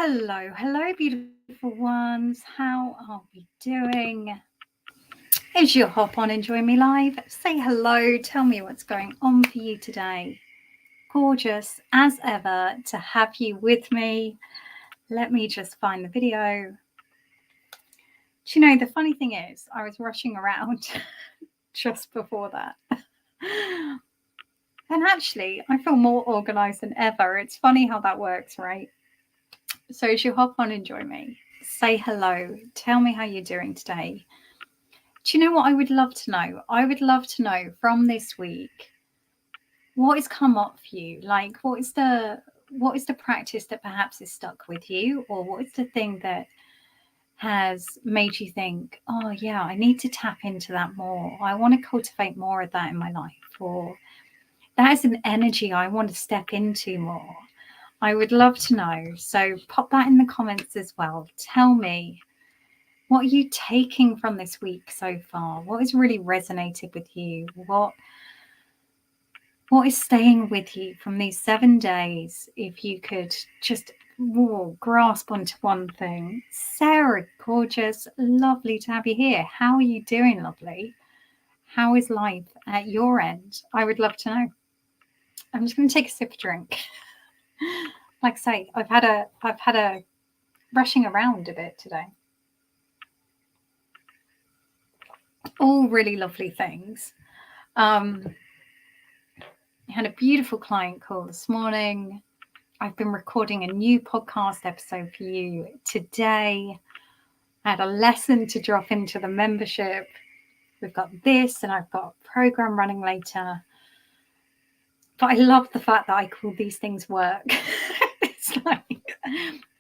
Hello, beautiful ones. How are we doing? As you hop on and join me live, say hello, tell me what's going on for you today. Gorgeous as ever to have you with me. Let me just find the video. Do you know, the funny thing is, I was rushing around just before that. And actually, I feel more organized than ever. It's funny how that works, right? So as you hop on and join me, say hello, tell me how you're doing today. Do you know what I would love to know? I would love to know from this week what has come up for you. Like what is the practice that perhaps has stuck with you, or what is the thing that has made you think, oh yeah, I need to tap into that more. I want to cultivate more of that in my life, or that is an energy I want to step into more. I would love to know. So pop that in the comments as well. Tell me, what are you taking from this week so far? What has really resonated with you? What is staying with you from these 7 days? If you could just grasp onto one thing. Sarah, gorgeous, lovely to have you here. How are you doing, lovely? How is life at your end? I would love to know. I'm just going to take a sip of drink. Like I say, I've had a rushing around a bit today. All really lovely things. I had a beautiful client call this morning. I've been recording a new podcast episode for you today. I had a lesson to drop into the membership. We've got this, and I've got a program running later. But I love the fact that I call these things work. It's like,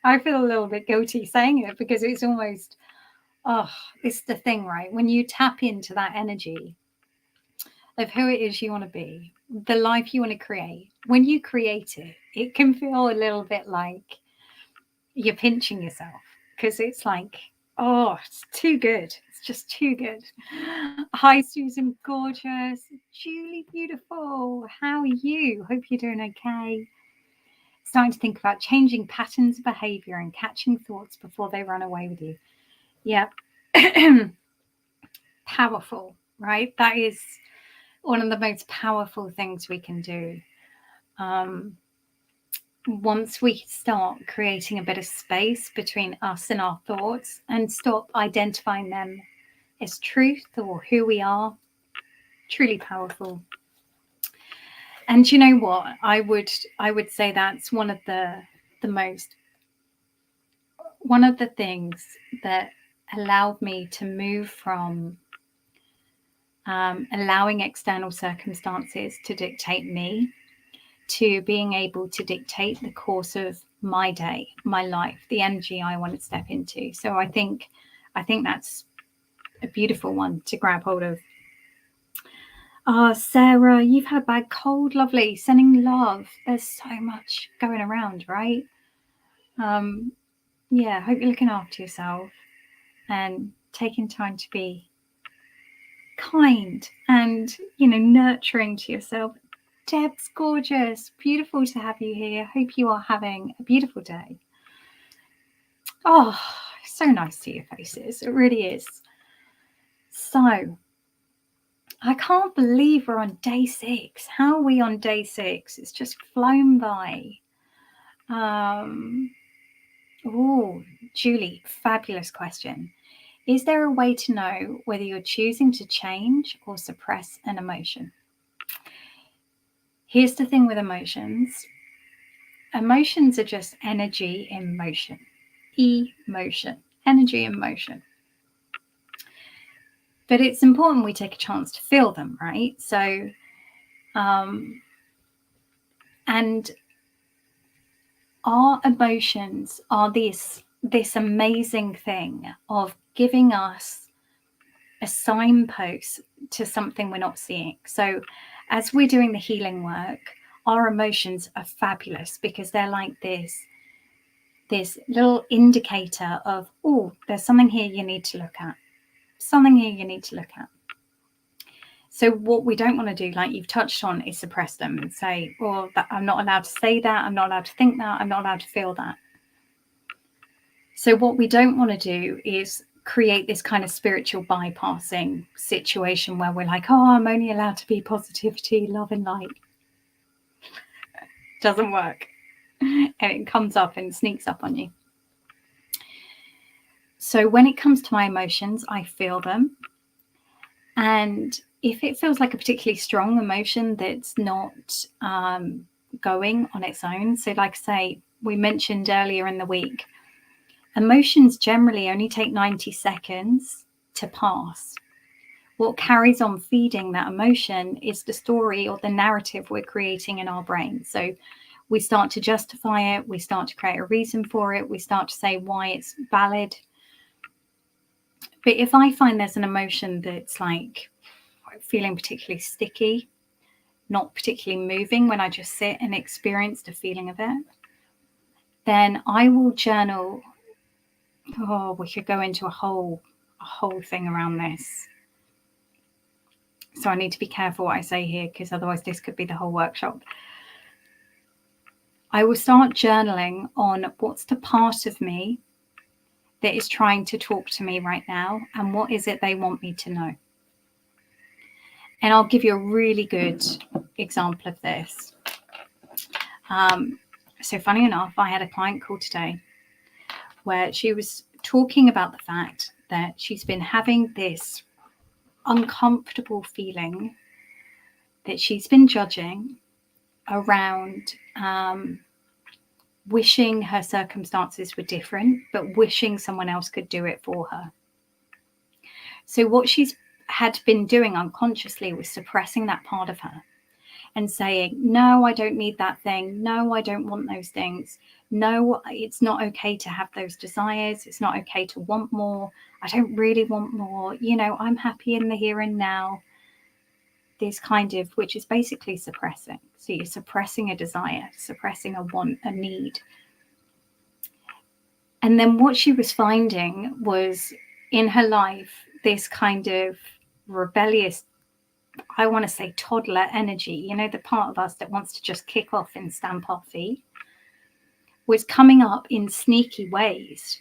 I feel a little bit guilty saying it because it's almost, it's the thing, right? When you tap into that energy of who it is you want to be, the life you want to create, when you create it, it can feel a little bit like you're pinching yourself because it's like, oh, it's too good. It's just too good. Hi, Susan, gorgeous. Julie, beautiful. How are you? Hope you're doing okay. Starting to think about changing patterns of behavior and catching thoughts before they run away with you. Yeah. Powerful, right? That is one of the most powerful things we can do. Once we start creating a bit of space between us and our thoughts and stop identifying them as truth or who we are, truly powerful. And you know what? I would say that's one of the things that allowed me to move from allowing external circumstances to dictate me to being able to dictate the course of my day, my life, the energy I want to step into. So I think that's a beautiful one to grab hold of. Sarah, you've had a bad cold, lovely. Sending love. There's so much going around, right? Yeah, hope you're looking after yourself and taking time to be kind and, nurturing to yourself. Deb's gorgeous. Beautiful to have you here. Hope you are having a beautiful day. Oh, so nice to see your faces. It really is. So, I can't believe we're on day 6. How are we on day 6? It's just flown by. Julie, fabulous question. Is there a way to know whether you're choosing to change or suppress an emotion? Here's the thing with emotions. Emotions are just energy in motion. Emotion. Energy in motion. But it's important we take a chance to feel them, right? So, and our emotions are this amazing thing of giving us a signpost to something we're not seeing. So as we're doing the healing work, our emotions are fabulous because they're like this little indicator of, oh, there's something here you need to look at. Something here you need to look at. So what we don't want to do, like you've touched on, is suppress them and say, well, I'm not allowed to say that. I'm not allowed to think that. I'm not allowed to feel that. So what we don't want to do is create this kind of spiritual bypassing situation where we're like, oh, I'm only allowed to be positivity, love and light. Doesn't work. And it comes up and sneaks up on you. So when it comes to my emotions, I feel them. And if it feels like a particularly strong emotion that's not going on its own, so like I say, we mentioned earlier in the week, emotions generally only take 90 seconds to pass. What carries on feeding that emotion is the story or the narrative we're creating in our brain. So we start to justify it, we start to create a reason for it, we start to say why it's valid. But if I find there's an emotion that's like feeling particularly sticky, not particularly moving when I just sit and experience the feeling of it, then I will journal. Oh, we could go into a whole thing around this. So I need to be careful what I say here, because otherwise this could be the whole workshop. I will start journaling on what's the part of me that is trying to talk to me right now, and what is it they want me to know. And I'll give you a really good example of this. So funny enough, I had a client call today where she was talking about the fact that she's been having this uncomfortable feeling that she's been judging around wishing her circumstances were different, but wishing someone else could do it for her. So what she's had been doing unconsciously was suppressing that part of her and saying, no, I don't need that thing. No, I don't want those things. No, it's not okay to have those desires. It's not okay to want more. I don't really want more. You know, I'm happy in the here and now. This kind of, which is basically suppressing. So you're suppressing a desire, suppressing a want, a need. And then what she was finding was in her life, this kind of rebellious, I want to say toddler energy, you know, the part of us that wants to just kick off and stamp our feet, was coming up in sneaky ways.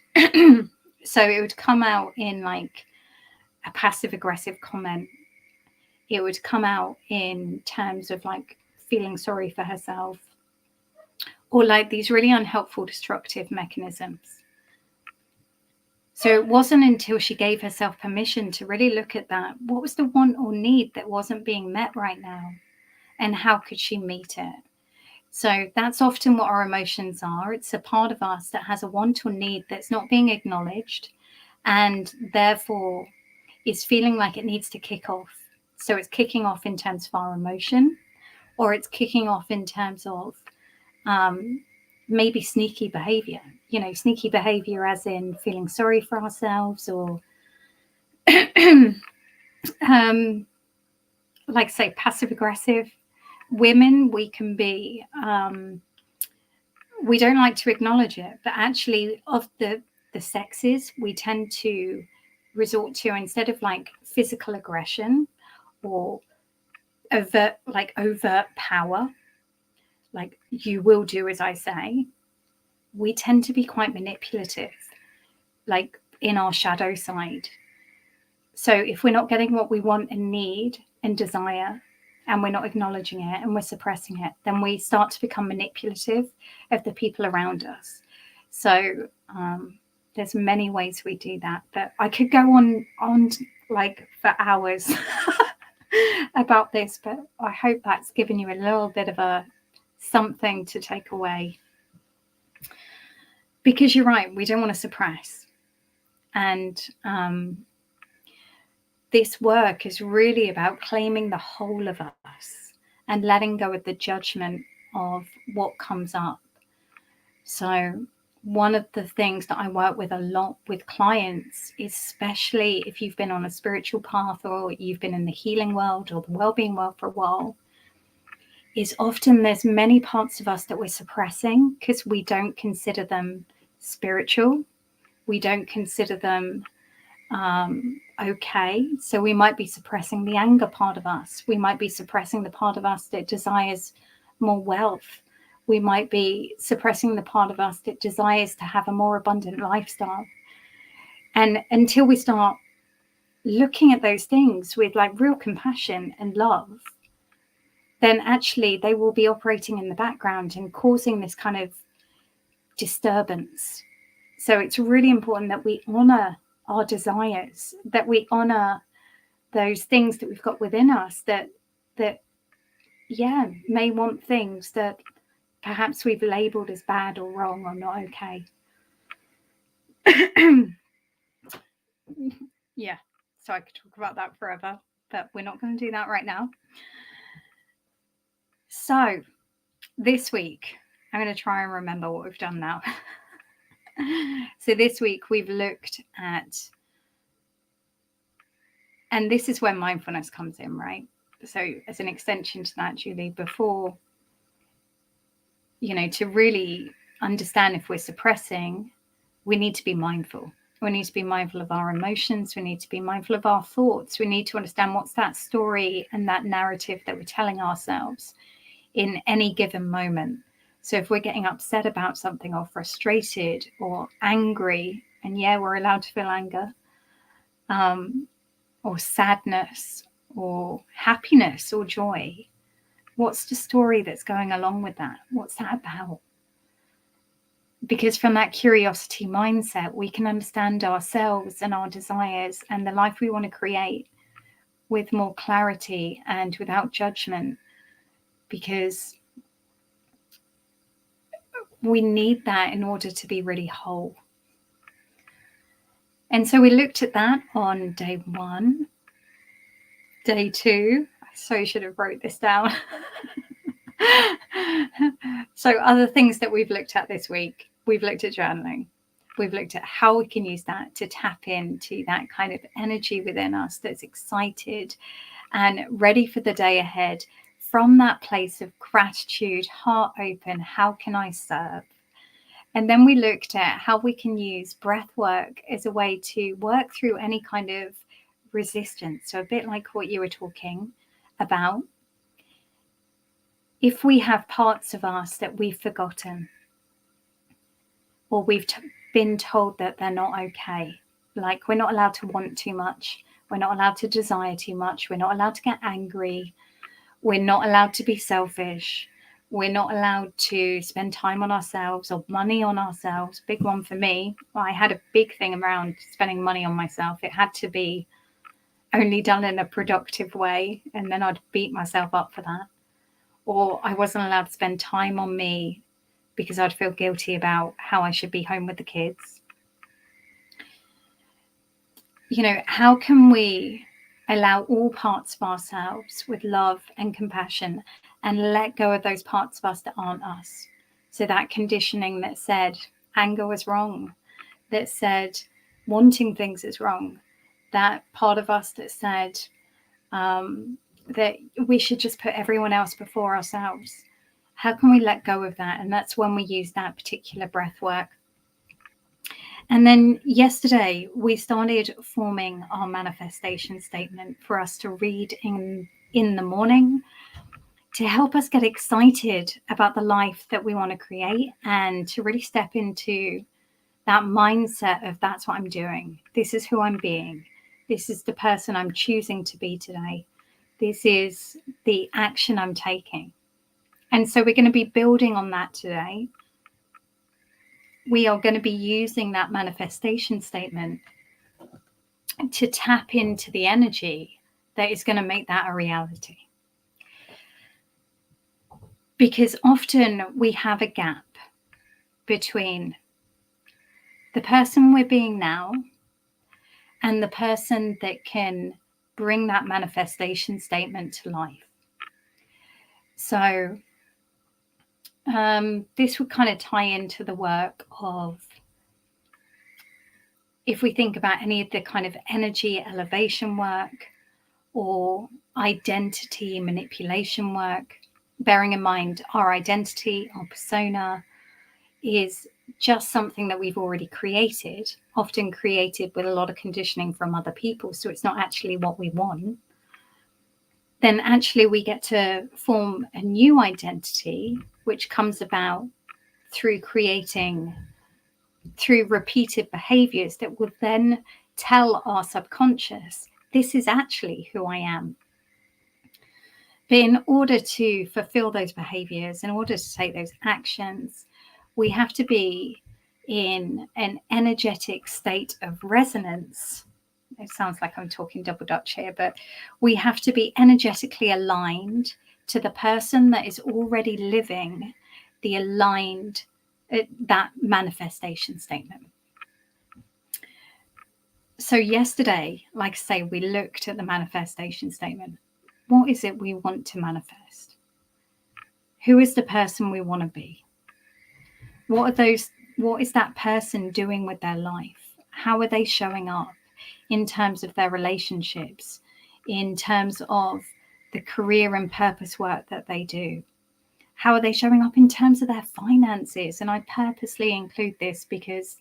So it would come out in like a passive aggressive comment. It would come out in terms of like feeling sorry for herself, or like these really unhelpful destructive mechanisms. So it wasn't until she gave herself permission to really look at that. What was the want or need that wasn't being met right now? And how could she meet it? So that's often what our emotions are. It's a part of us that has a want or need that's not being acknowledged, and therefore is feeling like it needs to kick off. So it's kicking off in terms of our emotion, or it's kicking off in terms of maybe sneaky behavior, you know, sneaky behavior as in feeling sorry for ourselves, or like say passive aggressive. Women, we can be, we don't like to acknowledge it, but actually of the sexes, we tend to resort to, instead of like physical aggression or overt power, like you will do as I say, we tend to be quite manipulative, like in our shadow side. So if we're not getting what we want and need and desire, and we're not acknowledging it and we're suppressing it, then we start to become manipulative of the people around us. So there's many ways we do that, but I could go on like for hours about this, but I hope that's given you a little bit of a something to take away. Because you're right, we don't want to suppress. And this work is really about claiming the whole of us and letting go of the judgment of what comes up. So one of the things that I work with a lot with clients, especially if you've been on a spiritual path or you've been in the healing world or the well-being world for a while, is often there's many parts of us that we're suppressing because we don't consider them spiritual. We don't consider them okay. So we might be suppressing the anger part of us. We might be suppressing the part of us that desires more wealth. We might be suppressing the part of us that desires to have a more abundant lifestyle. And until we start looking at those things with like real compassion and love, then actually they will be operating in the background and causing this kind of disturbance. So it's really important that we honor our desires, that we honor those things that we've got within us that may want things that perhaps we've labeled as bad or wrong or not okay. Yeah, so I could talk about that forever, but we're not going to do that right now. So this week, I'm going to try and remember what we've done now. So this week we've looked at, and this is where mindfulness comes in, right? So as an extension to that, Julie, before, to really understand if we're suppressing, we need to be mindful. We need to be mindful of our emotions. We need to be mindful of our thoughts. We need to understand what's that story and that narrative that we're telling ourselves in any given moment. So if we're getting upset about something or frustrated or angry, and we're allowed to feel anger, or sadness or happiness or joy, what's the story that's going along with that? What's that about? Because from that curiosity mindset, we can understand ourselves and our desires and the life we want to create with more clarity and without judgment, because we need that in order to be really whole. And so we looked at that on day 1. Day 2, I so should have wrote this down. So other things that we've looked at this week, we've looked at journaling. We've looked at how we can use that to tap into that kind of energy within us that's excited and ready for the day ahead from that place of gratitude, heart open, how can I serve? And then we looked at how we can use breath work as a way to work through any kind of resistance. So a bit like what you were talking about. If we have parts of us that we've forgotten, or we've been told that they're not okay, like we're not allowed to want too much, we're not allowed to desire too much, we're not allowed to get angry, we're not allowed to be selfish, we're not allowed to spend time on ourselves or money on ourselves. Big one for me. I had a big thing around spending money on myself. It had to be only done in a productive way, and then I'd beat myself up for that. Or I wasn't allowed to spend time on me because I'd feel guilty about how I should be home with the kids. How can we allow all parts of ourselves with love and compassion and let go of those parts of us that aren't us? So that conditioning that said anger was wrong, that said wanting things is wrong, that part of us that said that we should just put everyone else before ourselves. How can we let go of that? And that's when we use that particular breath work. And then yesterday we started forming our manifestation statement for us to read in the morning, to help us get excited about the life that we want to create, and to really step into that mindset of that's what I'm doing. This is who I'm being. This is the person I'm choosing to be today. This is the action I'm taking. And so we're going to be building on that today. We are going to be using that manifestation statement to tap into the energy that is going to make that a reality. Because often we have a gap between the person we're being now and the person that can bring that manifestation statement to life. So this would kind of tie into the work of, if we think about any of the kind of energy elevation work or identity manipulation work, bearing in mind our identity, our persona, is just something that we've already created, often created with a lot of conditioning from other people, so it's not actually what we want. Then actually we get to form a new identity, which comes about through repeated behaviors that will then tell our subconscious, this is actually who I am. But in order to fulfill those behaviors, in order to take those actions, we have to be in an energetic state of resonance. It sounds like I'm talking double Dutch here, but we have to be energetically aligned to the person that is already living that manifestation statement. So yesterday, like I say, we looked at the manifestation statement. What is it we want to manifest? Who is the person we want to be? What is that person doing with their life? How are they showing up in terms of their relationships, in terms of the career and purpose work that they do? How are they showing up in terms of their finances? And I purposely include this because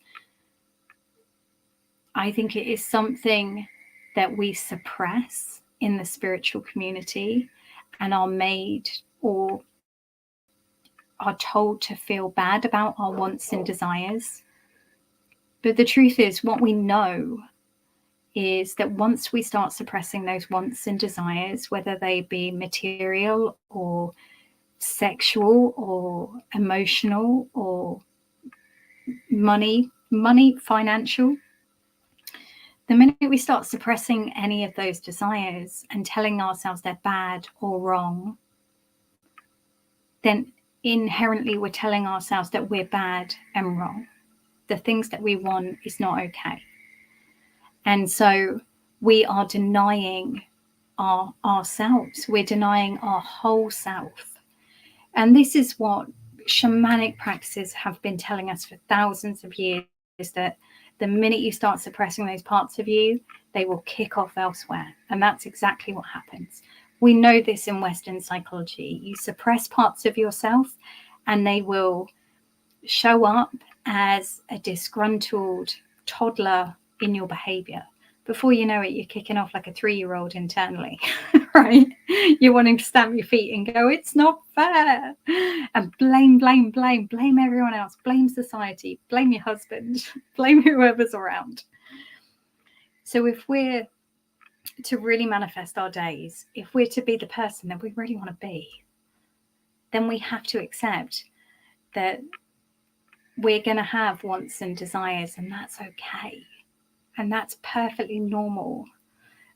I think it is something that we suppress in the spiritual community and are made or are told to feel bad about our wants and desires. But the truth is, what we know is that once we start suppressing those wants and desires, whether they be material or sexual or emotional or money, financial, the minute we start suppressing any of those desires and telling ourselves they're bad or wrong, then inherently we're telling ourselves that we're bad and wrong. The things that we want is not okay. And so we are denying ourselves. We're denying our whole self. And this is what shamanic practices have been telling us for thousands of years, that the minute you start suppressing those parts of you, they will kick off elsewhere. And that's exactly what happens. We know this in Western psychology. You suppress parts of yourself and they will show up as a disgruntled toddler in your behavior. Before you know it, you're kicking off like a 3-year-old internally, right? You're wanting to stamp your feet and go, it's not fair. And blame everyone else, blame society, blame your husband, blame whoever's around. So if we're to really manifest our days, if we're to be the person that we really want to be, then we have to accept that we're going to have wants and desires, and that's okay. And that's perfectly normal.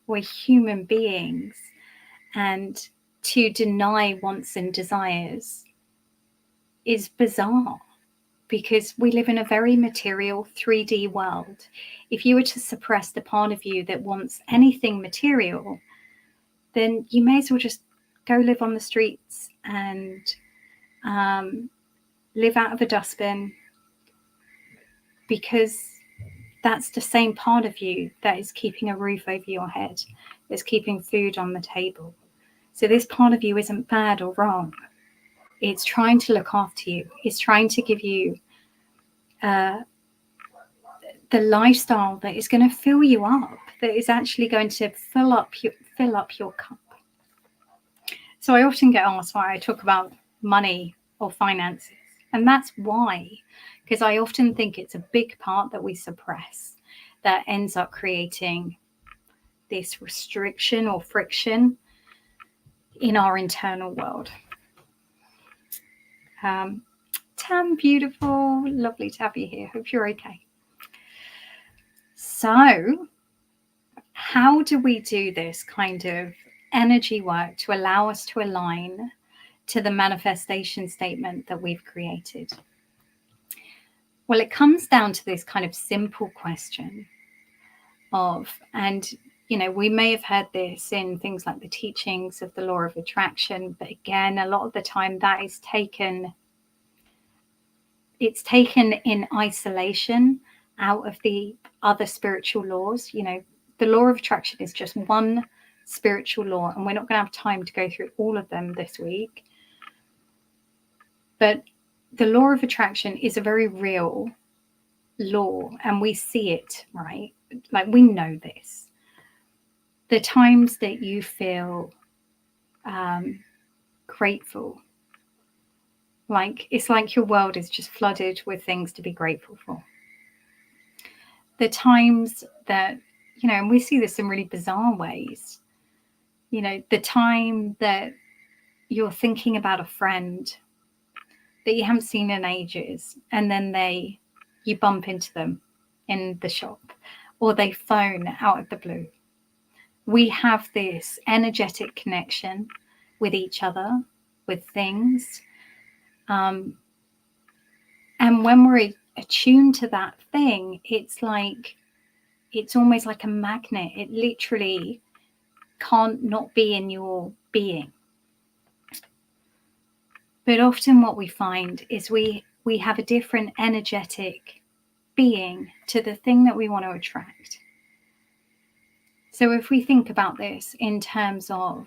We're human beings. And to deny wants and desires is bizarre because we live in a very material 3D world. If you were to suppress the part of you that wants anything material, then you may as well just go live on the streets and live out of a dustbin, because that's the same part of you that is keeping a roof over your head, is keeping food on the table. So this part of you isn't bad or wrong. It's trying to look after you. It's trying to give you the lifestyle that is going to fill you up, that is actually going to fill up your cup. So I often get asked why I talk about money or finances. And that's why, because I often think it's a big part that we suppress that ends up creating this restriction or friction in our internal world. Tam, beautiful, lovely to have you here. Hope you're okay. So how do we do this kind of energy work to allow us to align to the manifestation statement that we've created? Well, it comes down to this kind of simple question of, and you know, we may have heard this in things like the teachings of the law of attraction, but again, a lot of the time that is taken in isolation out of the other spiritual laws. You know, the law of attraction is just one spiritual law, and we're not going to have time to go through all of them this week. But the law of attraction is a very real law, and we see it, right? Like, we know this. The times that you feel grateful, Like, it's like your world is just flooded with things to be grateful for. The times that, and we see this in really bizarre ways, the time that you're thinking about a friend that you haven't seen in ages, and then you bump into them in the shop, or they phone out of the blue. We have this energetic connection with each other, with things. And when we're attuned to that thing, it's almost like a magnet. It literally can't not be in your being. But often what we find is we have a different energetic being to the thing that we want to attract. So if we think about this in terms of,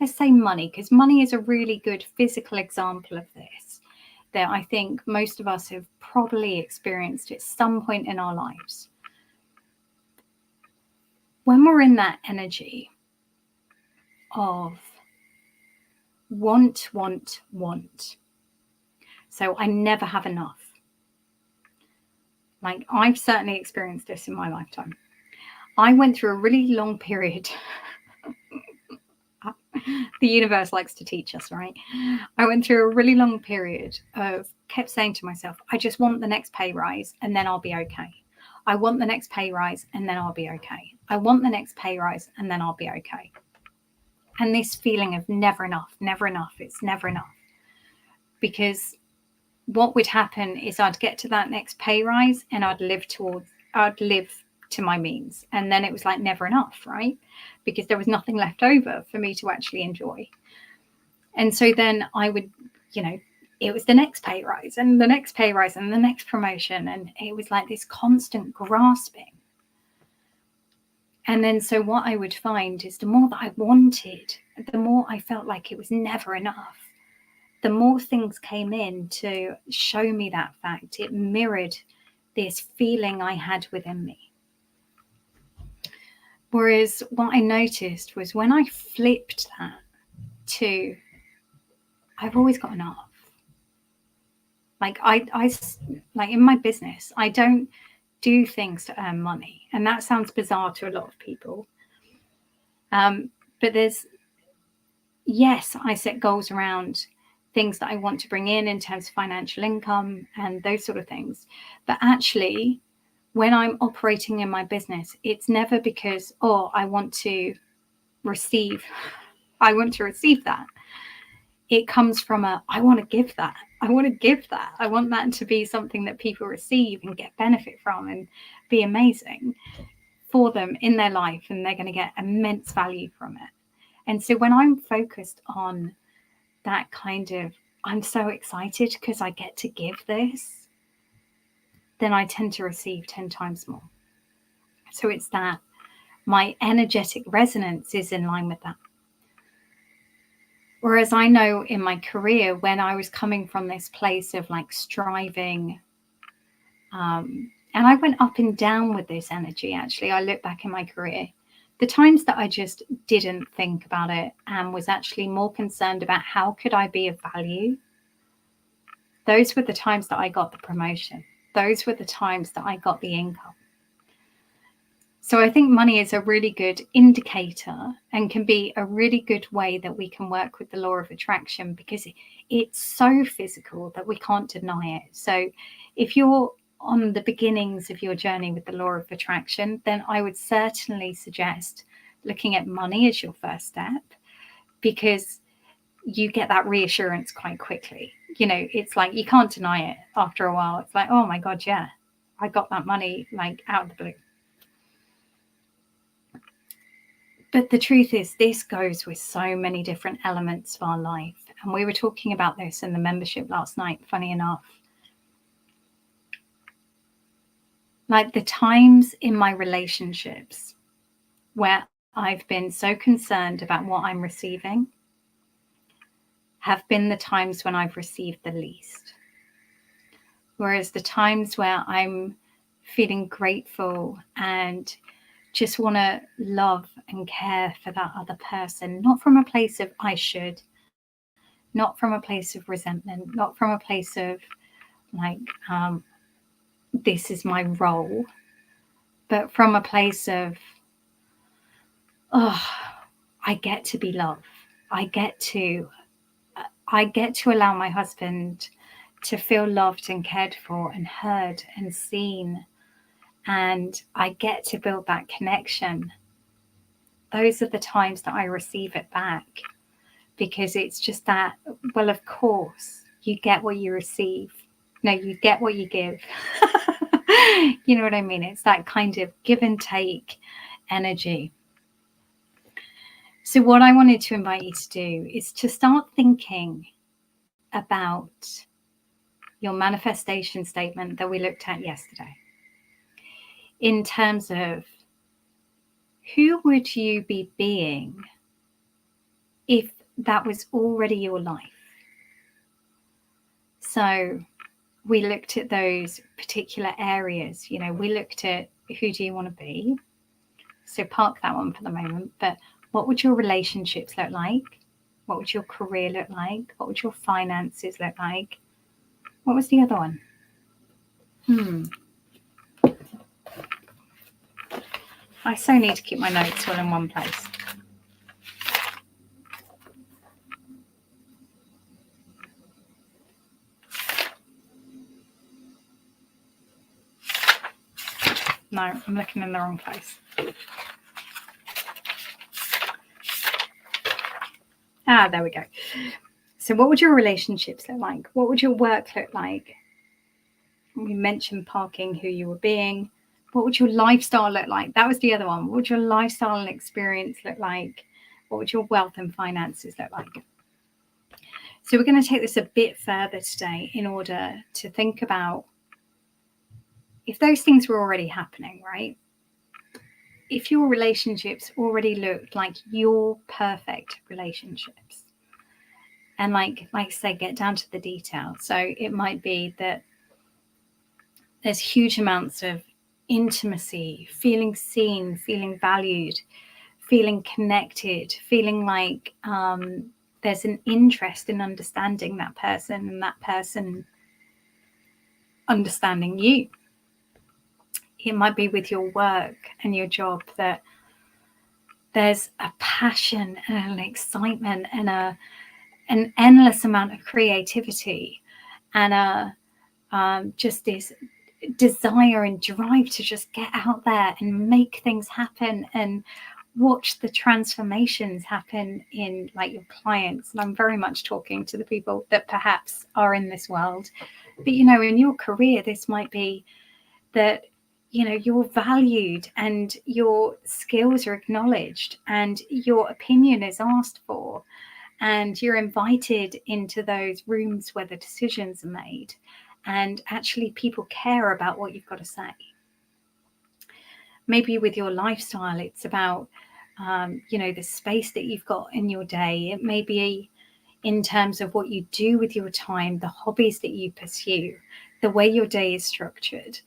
let's say, money, because money is a really good physical example of this, that I think most of us have probably experienced at some point in our lives. When we're in that energy of want. So I never have enough. Like, I've certainly experienced this in my lifetime. I went through a really long period. The universe likes to teach us, right? I went through a really long period of kept saying to myself, I just want the next pay rise and then I'll be okay. I want the next pay rise and then I'll be okay. I want the next pay rise and then I'll be okay. And this feeling of never enough, it's never enough. Because what would happen is I'd get to that next pay rise and I'd live to my means. And then it was like never enough, right? Because there was nothing left over for me to actually enjoy. And so then I would, it was the next pay rise and the next pay rise and the next promotion. And it was like this constant grasping. And then so what I would find is the more that I wanted, the more I felt like it was never enough. The more things came in to show me that fact. It mirrored this feeling I had within me. Whereas what I noticed was when I flipped that to, I've always got enough. Like I like in my business, I don't do things to earn money. And that sounds bizarre to a lot of people. But yes, I set goals around things that I want to bring in terms of financial income and those sort of things. But actually, when I'm operating in my business, it's never because, I want to receive that. It comes from I want to give that. I want that to be something that people receive and get benefit from and be amazing for them in their life, and they're going to get immense value from it. And so when I'm focused on that kind of, I'm so excited because I get to give this, then I tend to receive 10 times more. So it's that my energetic resonance is in line with that. Whereas I know in my career, when I was coming from this place of like striving, and I went up and down with this energy, actually, I look back in my career, the times that I just didn't think about it and was actually more concerned about how could I be of value, those were the times that I got the promotion. Those were the times that I got the income. So I think money is a really good indicator and can be a really good way that we can work with the law of attraction, because it's so physical that we can't deny it. So if you're on the beginnings of your journey with the law of attraction, then I would certainly suggest looking at money as your first step, because you get that reassurance quite quickly. It's like you can't deny it after a while. It's like, oh my God, yeah, I got that money like out of the blue. But the truth is, this goes with so many different elements of our life. And we were talking about this in the membership last night, funny enough. Like the times in my relationships where I've been so concerned about what I'm receiving have been the times when I've received the least. Whereas the times where I'm feeling grateful and just want to love and care for that other person, not from a place of I should, not from a place of resentment, not from a place of like, this is my role, but from a place of, oh, I get to be loved. I get to allow my husband to feel loved and cared for and heard and seen. And I get to build that connection. Those are the times that I receive it back, because it's just that, well, of course, you get what you receive. No, you get what you give. You know what I mean? It's that kind of give and take energy. So what I wanted to invite you to do is to start thinking about your manifestation statement that we looked at yesterday, in terms of who would you be being if that was already your life. So we looked at those particular areas. You know, we looked at who do you want to be. So park that one for the moment. But what would your relationships look like? What would your career look like? What would your finances look like? What was the other one? I so need to keep my notes all in one place. No, I'm looking in the wrong place. There we go. So what would your relationships look like? What would your work look like? We mentioned parking who you were being. What would your lifestyle look like? That was the other one. What would your lifestyle and experience look like? What would your wealth and finances look like? So we're going to take this a bit further today in order to think about if those things were already happening, right? If your relationships already looked like your perfect relationships, and like I say, get down to the detail. So it might be that there's huge amounts of intimacy, feeling seen, feeling valued, feeling connected, feeling like there's an interest in understanding that person and that person understanding you. It might be with your work and your job that there's a passion and an excitement and an endless amount of creativity and just this desire and drive to just get out there and make things happen and watch the transformations happen in like your clients. And I'm very much talking to the people that perhaps are in this world. But, you know, in your career, this might be that, you know, you're valued and your skills are acknowledged and your opinion is asked for. And you're invited into those rooms where the decisions are made. And actually people care about what you've got to say. Maybe with your lifestyle, it's about, you know, the space that you've got in your day. It may be in terms of what you do with your time, the hobbies that you pursue, the way your day is structured,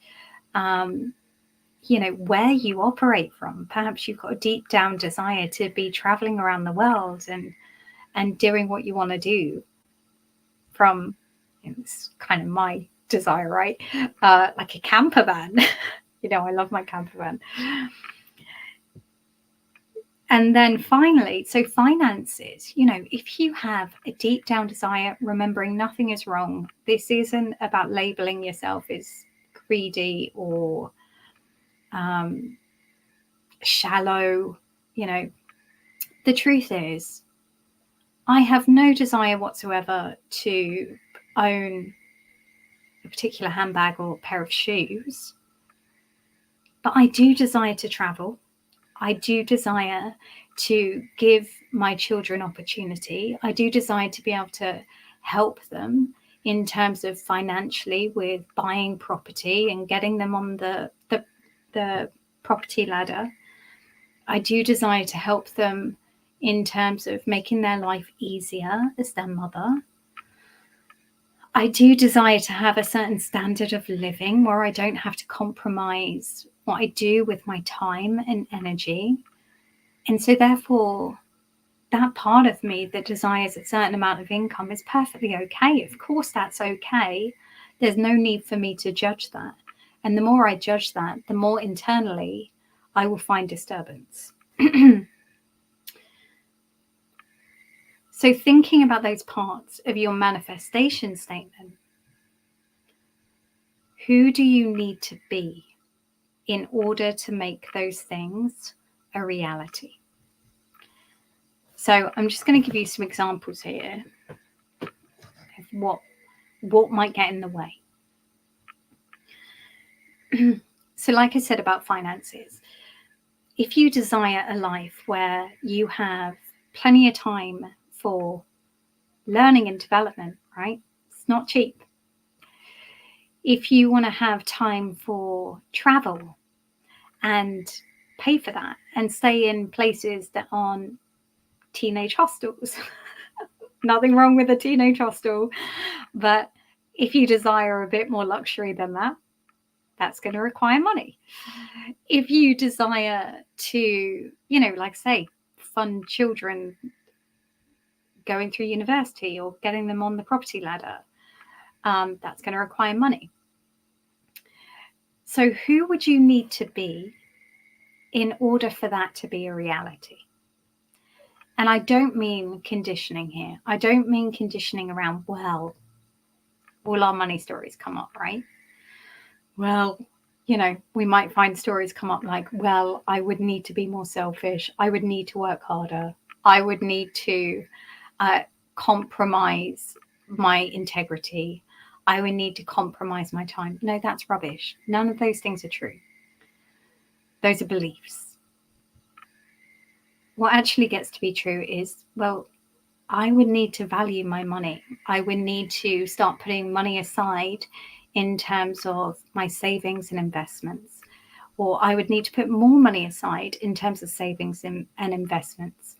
you know, where you operate from. Perhaps you've got a deep down desire to be traveling around the world and doing what you want to do from, you know, it's kind of my desire, right? Like a camper van. You know, I love my camper van. And then finally, so finances, you know, if you have a deep down desire, remembering nothing is wrong. This isn't about labeling yourself as greedy or shallow. You know, the truth is, I have no desire whatsoever to own a particular handbag or pair of shoes, but I do desire to travel. I do desire to give my children opportunity. I do desire to be able to help them in terms of financially with buying property and getting them on the property ladder. I do desire to help them in terms of making their life easier as their mother. I do desire to have a certain standard of living where I don't have to compromise what I do with my time and energy. And so therefore, that part of me that desires a certain amount of income is perfectly okay. Of course, that's okay. There's no need for me to judge that. And the more I judge that, the more internally I will find disturbance. So thinking about those parts of your manifestation statement, who do you need to be in order to make those things a reality? So I'm just going to give you some examples here of what might get in the way. So like I said about finances, if you desire a life where you have plenty of time for learning and development, right? It's not cheap. If you want to have time for travel and pay for that and stay in places that aren't teenage hostels, nothing wrong with a teenage hostel, but if you desire a bit more luxury than that, that's going to require money. If you desire to, like say, fund children going through university or getting them on the property ladder, that's going to require money. So who would you need to be in order for that to be a reality? And I don't mean conditioning here. I don't mean conditioning around, well, all our money stories come up, right? Well, we might find stories come up like, well, I would need to be more selfish. I would need to work harder. I would need to compromise my integrity. I would need to compromise my time. No, that's rubbish. None of those things are true. Those are beliefs. What actually gets to be true is, well, I would need to value my money. I would need to start putting money aside in terms of my savings and investments, or I would need to put more money aside in terms of savings and investments.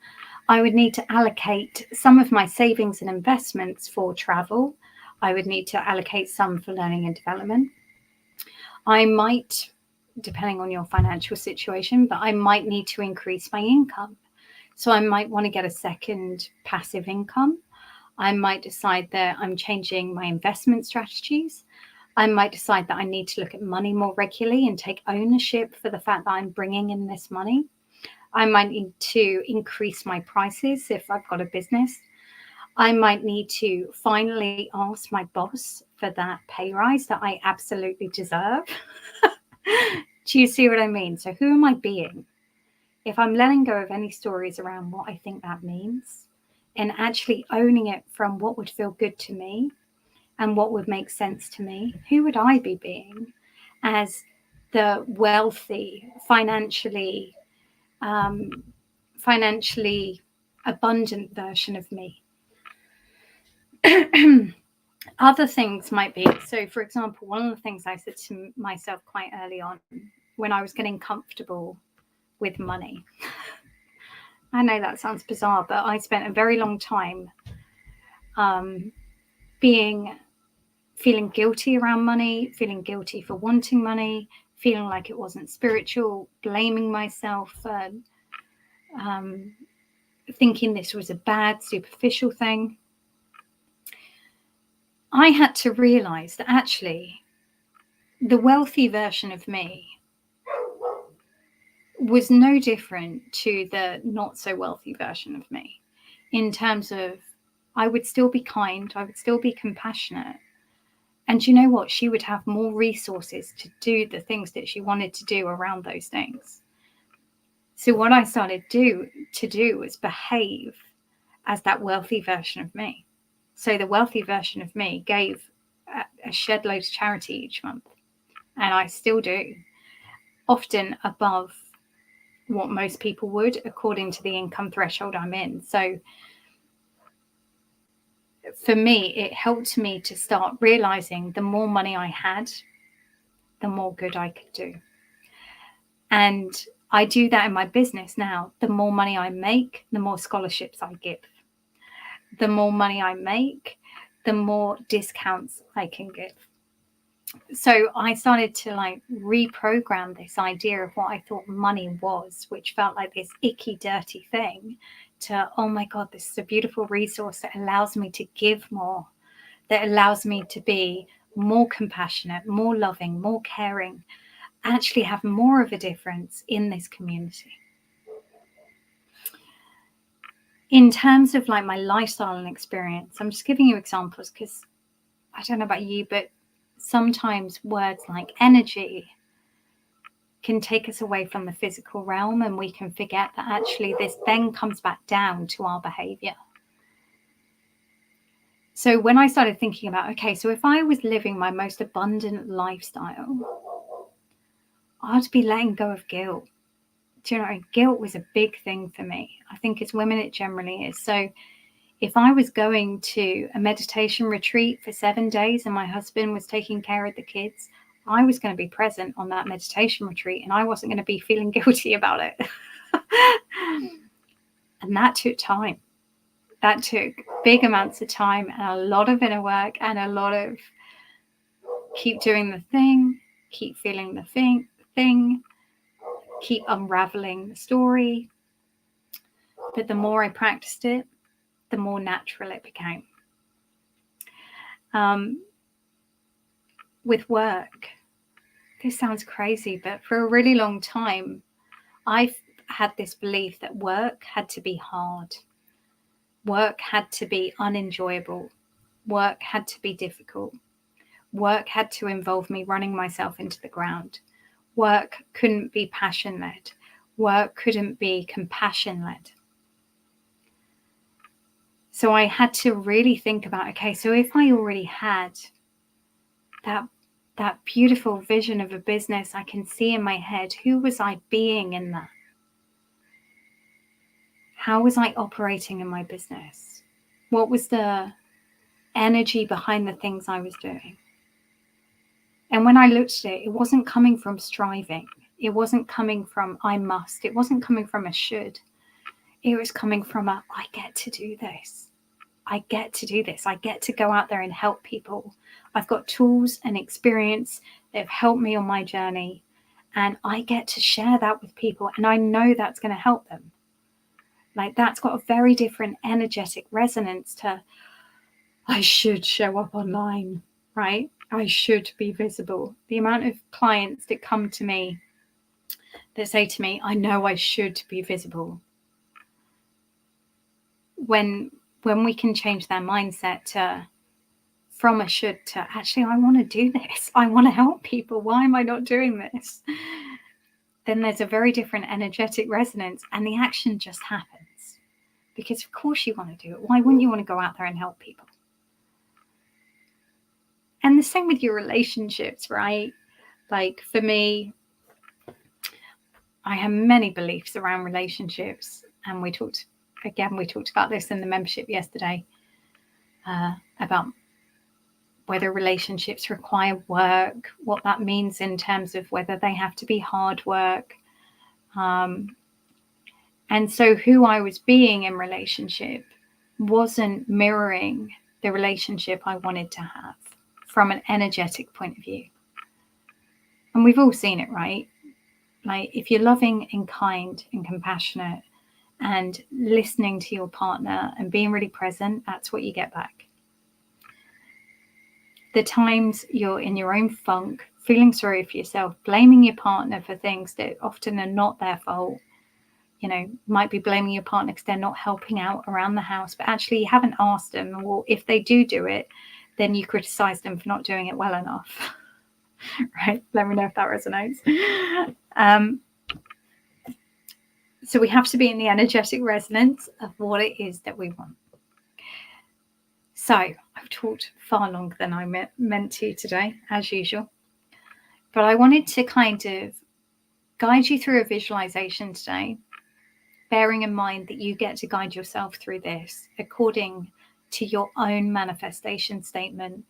I would need to allocate some of my savings and investments for travel. I would need to allocate some for learning and development. I might, depending on your financial situation, but I might need to increase my income. So I might want to get a second passive income. I might decide that I'm changing my investment strategies. I might decide that I need to look at money more regularly and take ownership for the fact that I'm bringing in this money. I might need to increase my prices if I've got a business. I might need to finally ask my boss for that pay rise that I absolutely deserve. Do you see what I mean? So who am I being? If I'm letting go of any stories around what I think that means and actually owning it from what would feel good to me and what would make sense to me, who would I be being as the wealthy, financially abundant version of me? Other things might be, so for example, one of the things I said to myself quite early on when I was getting comfortable with money. I know that sounds bizarre, but I spent a very long time feeling guilty around money, feeling guilty for wanting money, feeling like it wasn't spiritual, blaming myself for thinking this was a bad, superficial thing. I had to realize that actually the wealthy version of me was no different to the not so wealthy version of me in terms of I would still be kind, I would still be compassionate. And you know what? She would have more resources to do the things that she wanted to do around those things. So what I started to do was behave as that wealthy version of me. So the wealthy version of me gave a shed load of charity each month. And I still do, often above what most people would according to the income threshold I'm in. So for me, it helped me to start realizing the more money I had, the more good I could do. And I do that in my business now. The more money I make, the more scholarships I give. The more money I make, the more discounts I can give. So I started to reprogram this idea of what I thought money was, which felt like this icky, dirty thing, to, oh my God, this is a beautiful resource that allows me to give more, that allows me to be more compassionate, more loving, more caring, actually have more of a difference in this community. In terms of like my lifestyle and experience, I'm just giving you examples because I don't know about you, but sometimes words like energy can take us away from the physical realm, and we can forget that actually this then comes back down to our behavior. So when I started thinking about, okay, so if I was living my most abundant lifestyle, I'd be letting go of guilt. Do you know, guilt was a big thing for me. I think as women, it generally is. So if I was going to a meditation retreat for 7 days and my husband was taking care of the kids, I was going to be present on that meditation retreat and I wasn't going to be feeling guilty about it. And that took time. That took big amounts of time and a lot of inner work and a lot of keep doing the thing, keep feeling the thing, keep unraveling the story. But the more I practiced it, the more natural it became. With work, this sounds crazy, but for a really long time, I've had this belief that work had to be hard. Work had to be unenjoyable. Work had to be difficult. Work had to involve me running myself into the ground. Work couldn't be passion-led. Work couldn't be compassion-led. So I had to really think about, okay, so if I already had that beautiful vision of a business I can see in my head, who was I being in that? How was I operating in my business? What was the energy behind the things I was doing? And when I looked at it, it wasn't coming from striving. It wasn't coming from I must. It wasn't coming from a should. It was coming from a I get to do this. I get to do this. I get to go out there and help people. I've got tools and experience that have helped me on my journey, and I get to share that with people, and I know that's going to help them. Like, that's got a very different energetic resonance to I should show up online, right? I should be visible. The amount of clients that come to me that say to me, I know I should be visible. When we can change their mindset to from a should to actually, I want to do this. I want to help people. Why am I not doing this? Then there's a very different energetic resonance and the action just happens. Because of course you want to do it. Why wouldn't you want to go out there and help people? And the same with your relationships, right? Like for me, I have many beliefs around relationships. And we talked about this in the membership yesterday, about whether relationships require work, what that means in terms of whether they have to be hard work. And so who I was being in relationship wasn't mirroring the relationship I wanted to have from an energetic point of view. And we've all seen it, right? Like if you're loving and kind and compassionate and listening to your partner and being really present, that's what you get back. The times you're in your own funk, feeling sorry for yourself, blaming your partner for things that often are not their fault. You know, might be blaming your partner because they're not helping out around the house, but actually you haven't asked them. Well, if they do it, then you criticize them for not doing it well enough. Right? Let me know if that resonates. So we have to be in the energetic resonance of what it is that we want. So I've talked far longer than I meant to today, as usual. But I wanted to kind of guide you through a visualization today, bearing in mind that you get to guide yourself through this according to your own manifestation statement,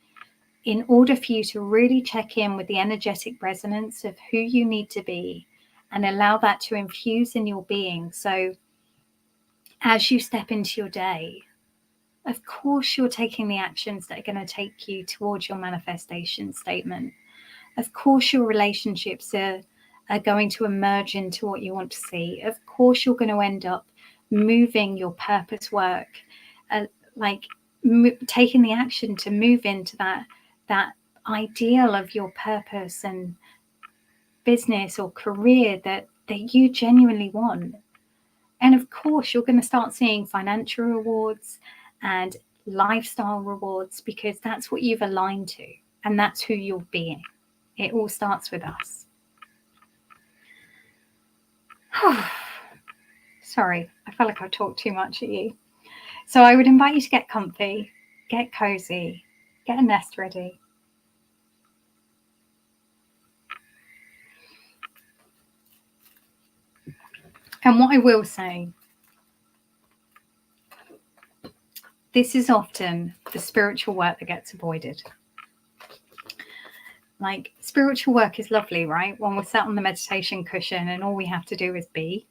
in order for you to really check in with the energetic resonance of who you need to be and allow that to infuse in your being. So as you step into your day, of course, you're taking the actions that are going to take you towards your manifestation statement. Of course, your relationships are going to emerge into what you want to see. Of course, you're going to end up moving your purpose work, like taking the action to move into that ideal of your purpose and business or career that you genuinely want. And of course, you're going to start seeing financial rewards and lifestyle rewards, because that's what you've aligned to and that's who you're being. It all starts with us. Sorry, I felt like I talked too much at you. So I would invite you to get comfy, get cozy, get a nest ready. And what I will say, this is often the spiritual work that gets avoided. Like, spiritual work is lovely, right? When we're sat on the meditation cushion and all we have to do is be.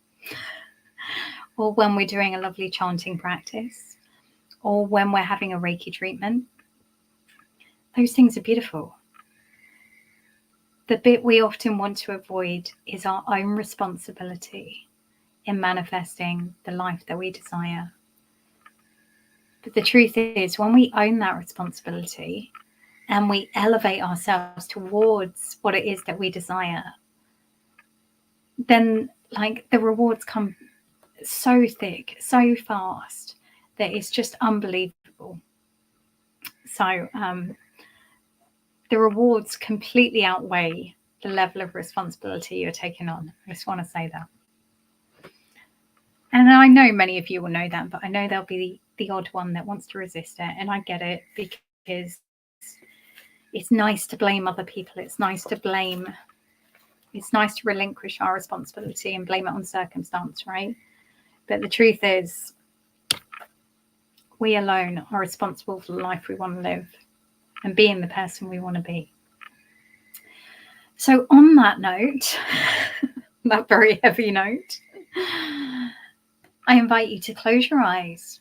Or when we're doing a lovely chanting practice. Or when we're having a Reiki treatment. Those things are beautiful. The bit we often want to avoid is our own responsibility in manifesting the life that we desire. But the truth is, when we own that responsibility and we elevate ourselves towards what it is that we desire, then like the rewards come so thick, so fast, that it's just unbelievable. So the rewards completely outweigh the level of responsibility you're taking on. I just want to say that. And I know many of you will know that, but I know there'll be the odd one that wants to resist it. And I get it, because it's nice to blame other people. It's nice to relinquish our responsibility and blame it on circumstance, right? But the truth is, we alone are responsible for the life we want to live and being the person we want to be. So on that note, that very heavy note, I invite you to close your eyes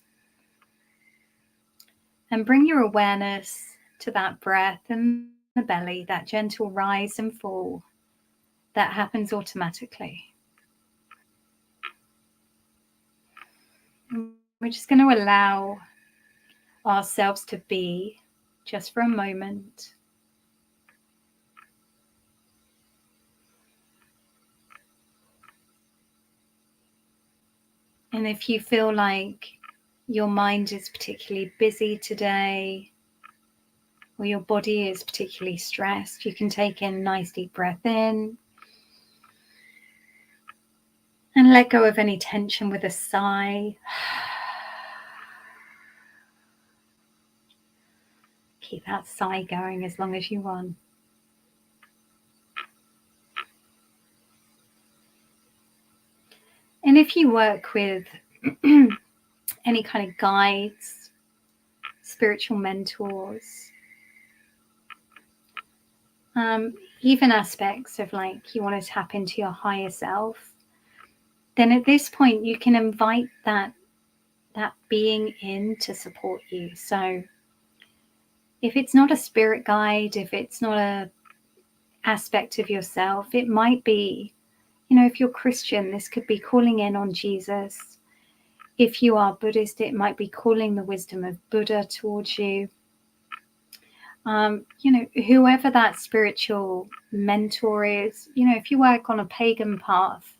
and bring your awareness to that breath in the belly, that gentle rise and fall that happens automatically. We're just going to allow ourselves to be just for a moment. And if you feel like your mind is particularly busy today, or your body is particularly stressed, you can take in a nice deep breath in and let go of any tension with a sigh. Keep that sigh going as long as you want. And if you work with any kind of guides, spiritual mentors, even aspects of like you want to tap into your higher self, then at this point you can invite that being in to support you. So if it's not a spirit guide, if it's not a aspect of yourself, it might be, if you're Christian, this could be calling in on Jesus. If you are Buddhist, it might be calling the wisdom of Buddha towards you. Whoever that spiritual mentor is, if you work on a pagan path,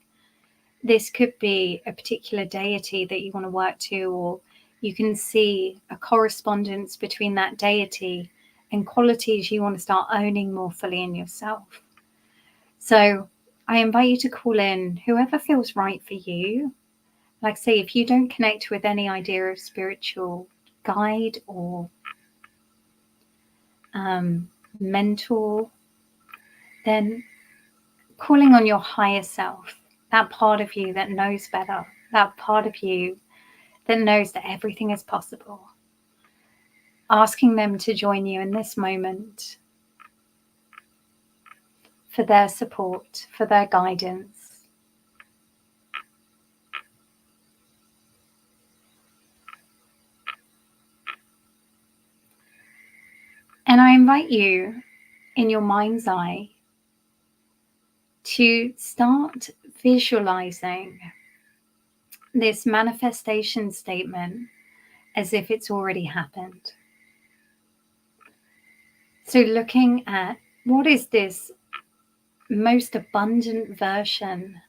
this could be a particular deity that you want to work to, or you can see a correspondence between that deity and qualities you want to start owning more fully in yourself. So I invite you to call in whoever feels right for you. Like I say, if you don't connect with any idea of spiritual guide or mentor, then calling on your higher self, that part of you that knows better, that part of you that knows that everything is possible, asking them to join you in this moment for their support, for their guidance. And I invite you in your mind's eye to start visualizing this manifestation statement as if it's already happened. So looking at what is this most abundant version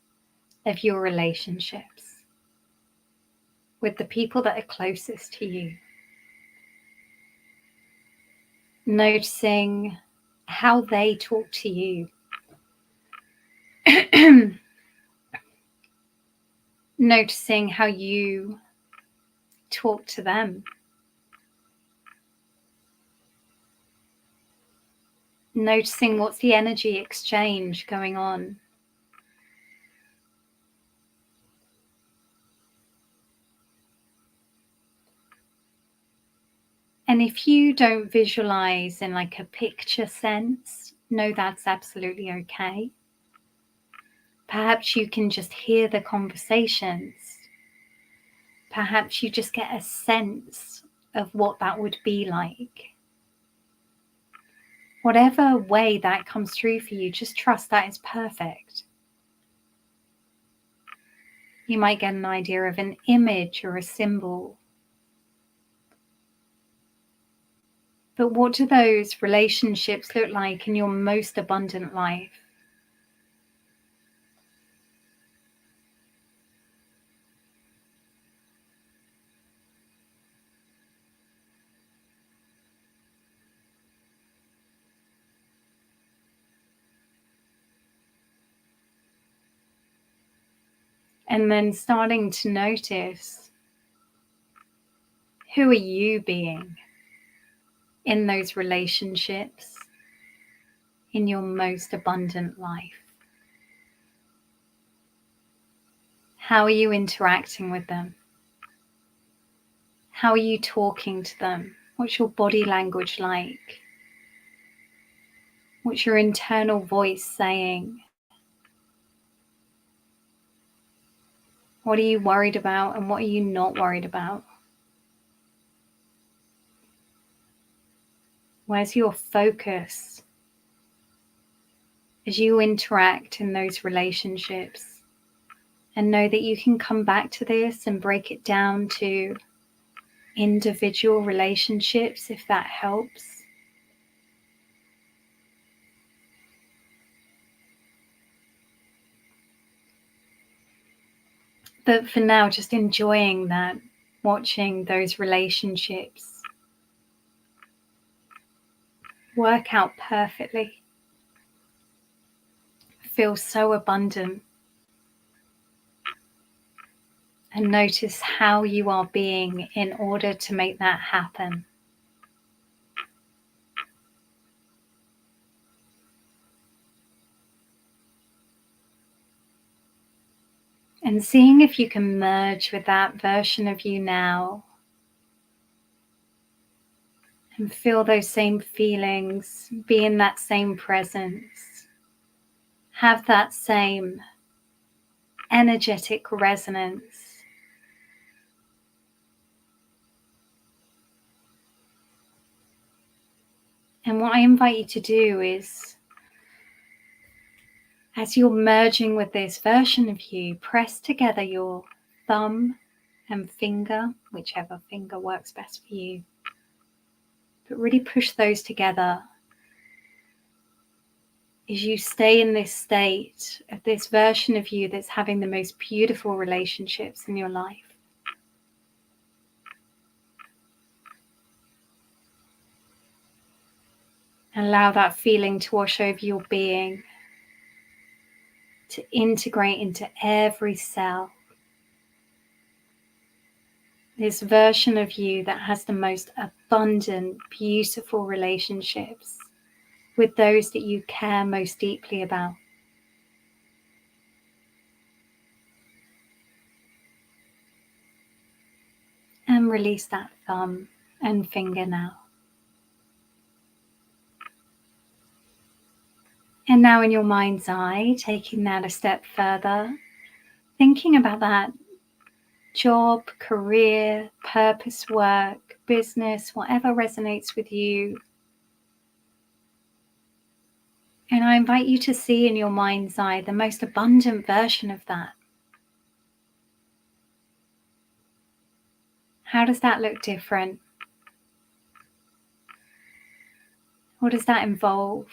of your relationships with the people that are closest to you. Noticing how they talk to you. Noticing how you talk to them. Noticing what's the energy exchange going on. And if you don't visualize in like a picture sense, no, that's absolutely okay. Perhaps you can just hear the conversations. Perhaps you just get a sense of what that would be like. Whatever way that comes through for you, just trust that is perfect. You might get an idea of an image or a symbol. But what do those relationships look like in your most abundant life? And then starting to notice, who are you being in those relationships in your most abundant life? How are you interacting with them? How are you talking to them? What's your body language like? What's your internal voice saying? What are you worried about and what are you not worried about? Where's your focus as you interact in those relationships? And know that you can come back to this and break it down to individual relationships if that helps. But for now, just enjoying that, watching those relationships work out perfectly. Feel so abundant. And notice how you are being in order to make that happen. And seeing if you can merge with that version of you now. And feel those same feelings, be in that same presence. Have that same energetic resonance. And what I invite you to do is, as you're merging with this version of you, press together your thumb and finger, whichever finger works best for you. But really push those together as you stay in this state of this version of you that's having the most beautiful relationships in your life. Allow that feeling to wash over your being, to integrate into every cell. This version of you that has the most abundant, beautiful relationships with those that you care most deeply about. And release that thumb and finger now. And now in your mind's eye, taking that a step further, thinking about that job, career, purpose, work, business, whatever resonates with you. And I invite you to see in your mind's eye the most abundant version of that. How does that look different? What does that involve?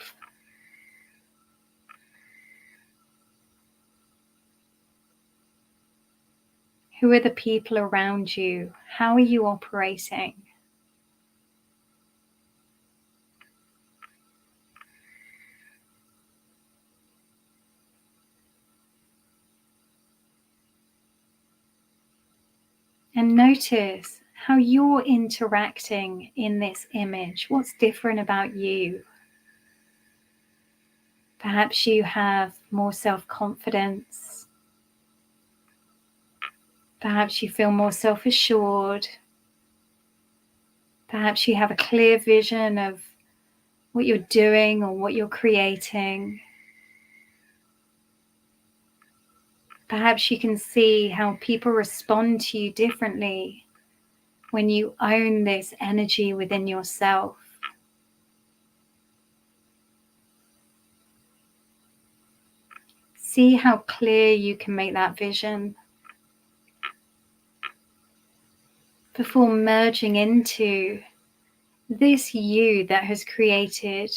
Who are the people around you? How are you operating? And notice how you're interacting in this image. What's different about you? Perhaps you have more self-confidence. Perhaps you feel more self-assured. Perhaps you have a clear vision of what you're doing or what you're creating. Perhaps you can see how people respond to you differently when you own this energy within yourself. See how clear you can make that vision before merging into this you that has created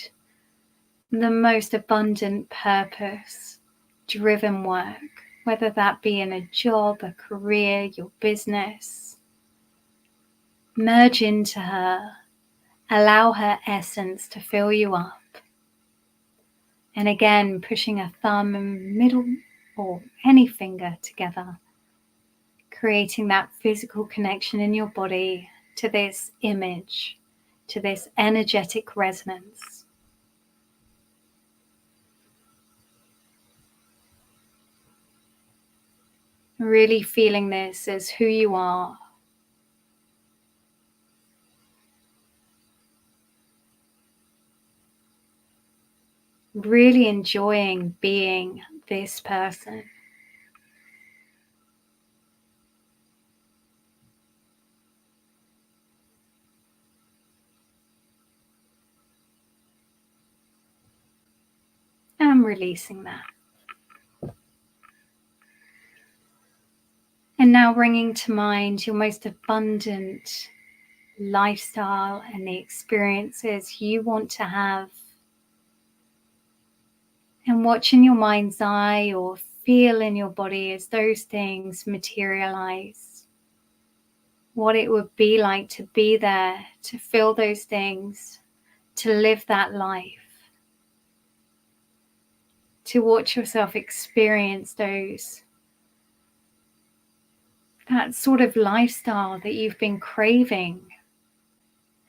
the most abundant purpose-driven work, whether that be in a job, a career, your business. Merge into her, allow her essence to fill you up. And again, pushing a thumb and middle or any finger together, creating that physical connection in your body to this image, to this energetic resonance. Really feeling this as who you are. Really enjoying being this person. And releasing that. And now bringing to mind your most abundant lifestyle and the experiences you want to have. And watch in your mind's eye or feel in your body as those things materialize. What it would be like to be there, to feel those things, to live that life. To watch yourself experience that sort of lifestyle that you've been craving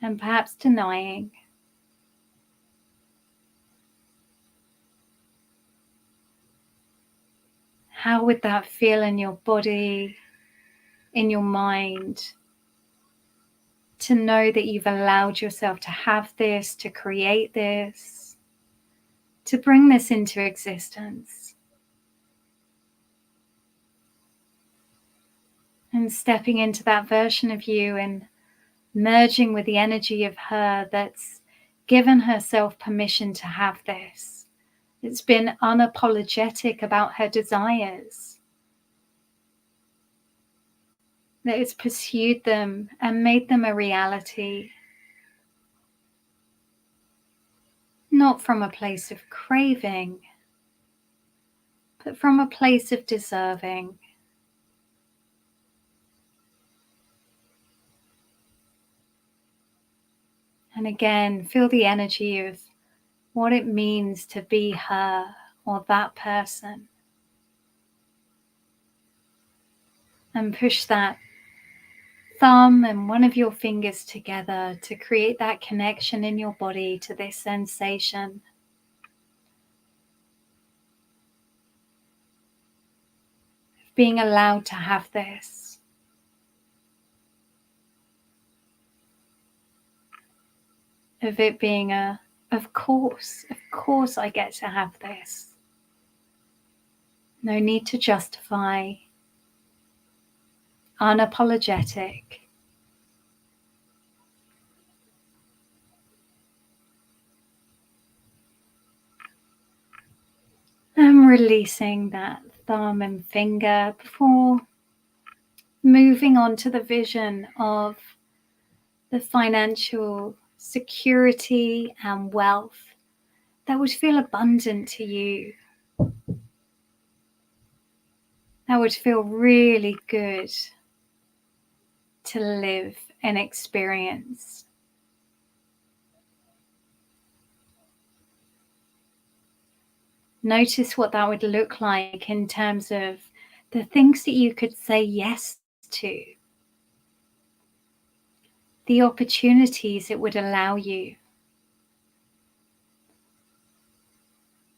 and perhaps denying. How would that feel in your body, in your mind, to know that you've allowed yourself to have this, to create this, to bring this into existence? And stepping into that version of you and merging with the energy of her that's given herself permission to have this. It's been unapologetic about her desires. That it's pursued them and made them a reality. Not from a place of craving, but from a place of deserving. And again, feel the energy of what it means to be her or that person. And push that thumb and one of your fingers together to create that connection in your body to this sensation. Of being allowed to have this. Of it being of course I get to have this. No need to justify. Unapologetic. And releasing that thumb and finger before moving on to the vision of the financial security and wealth that would feel abundant to you, that would feel really good to live and experience. Notice what that would look like in terms of the things that you could say yes to, the opportunities it would allow you,